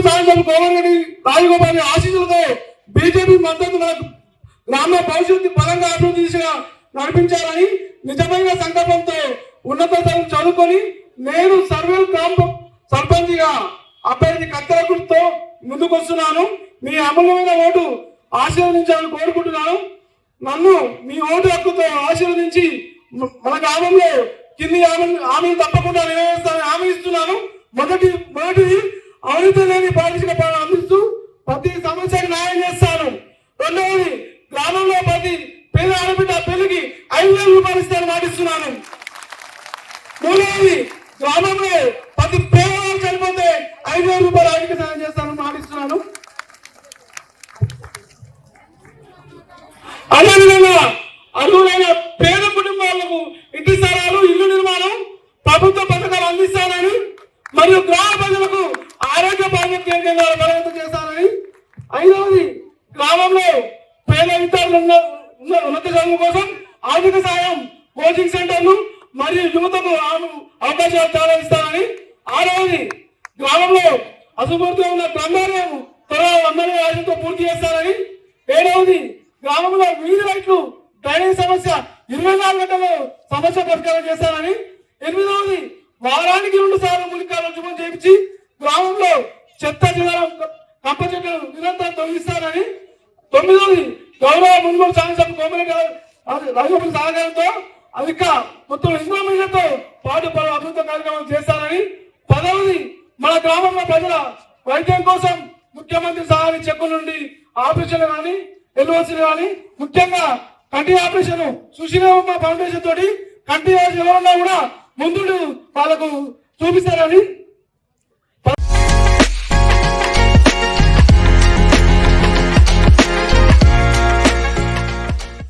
సాయంత్రం కోమరెడ్డి రాజగోపాల్ ఆశీస్సులతో బీజేపీ మద్దతు గ్రామ భవిష్యత్తు బలంగా అభివృద్ధి దిశగా నడిపించాలని నిజమైన సంకల్పంతో ఉన్నత చదువుకొని నేను సర్వేల్ గ్రామ సర్పంచ్గా అభ్యర్థి కత్తెర గుర్తుతో ముందుకొస్తున్నాను. మీ అమూల్యమైన ఓటు ఆశీర్వదించాలని కోరుకుంటున్నాను. నన్ను మీ ఓటు హక్కుతో ఆశీర్వదించి మన గ్రామంలో కింది హామీ తప్పకుండా నెరవేరుస్తానని హామీ ఇస్తున్నాను. మొదటిది అవినీతి లేని పాలసీగా అందిస్తూ ప్రతి సమస్యకు న్యాయం చేస్తాను. రెండవది గ్రామంలో ప్రతి పేద ఆడబిడ్డ పెళ్లికి 5,000 రూపాయలు ఇస్తానని మాటిస్తున్నాను. మూడవది గ్రామంలో ప్రతి పేదవాళ్ళు చనిపోతే 5,000 రూపాయలు ఆర్థిక సాయం చేస్తానని మాటిస్తున్నాను. అదేవిధంగా అర్హులైన పేద కుటుంబాలకు ఇంటి స్థలాలు, ఇల్లు నిర్మాణం, ప్రభుత్వ పథకాలు అందిస్తానని మరియు గ్రామ ప్రజలకు ఆరోగ్య భాగ్య కేంద్రాలు బలవంతం చేస్తానని. ఐదవది గ్రామంలో పేద విద్యార్థులు ఉన్నత చదువు కోసం ఆర్థిక సాయం, కోచింగ్ సెంటర్లు మరియు యువతకు అవకాశాలు చాలా ఇస్తానని. ఆరవది గ్రామంలో అసమర్థంగా ఉన్న గ్రంథాలయం త్వరగా 100 పూర్తి చేస్తానని. ఏడవది గ్రామంలో వీధి లైట్లు, డ్రైనేజ్ సమస్య 24 గంటల్లో సమస్య పరిష్కారం చేస్తానని. ఎనిమిదవది వారానికి 2 సార్లు ములికాలను శుభ్రం చేయించి గ్రామంలో చెత్త చెదారం కంప చెట్లు నిరంతరం తొలగిస్తానని. తొమ్మిదవది గౌరవ మున్సిపల్ శాసనసభ కోమరెడ్డి రాజగోపాల్ సహకారంతో అధిక మొత్తం ఇంద్రమీలతో పాటు పలు అభివృద్ధి కార్యక్రమాలు చేస్తానని. 10వది మన గ్రామంలో ప్రజల వైద్యం కోసం ముఖ్యమంత్రి సహాయ చెక్కుల నుండి ఆపరేషన్లు కానీ, ఎల్ఓసీలు కానీ, ముఖ్యంగా కంటి ఆపరేషన్ సుశీలమ్మ ఫౌండేషన్ తోటి కంటి ఎవరన్నా కూడా ముందు వాళ్ళకు చూపిస్తారని.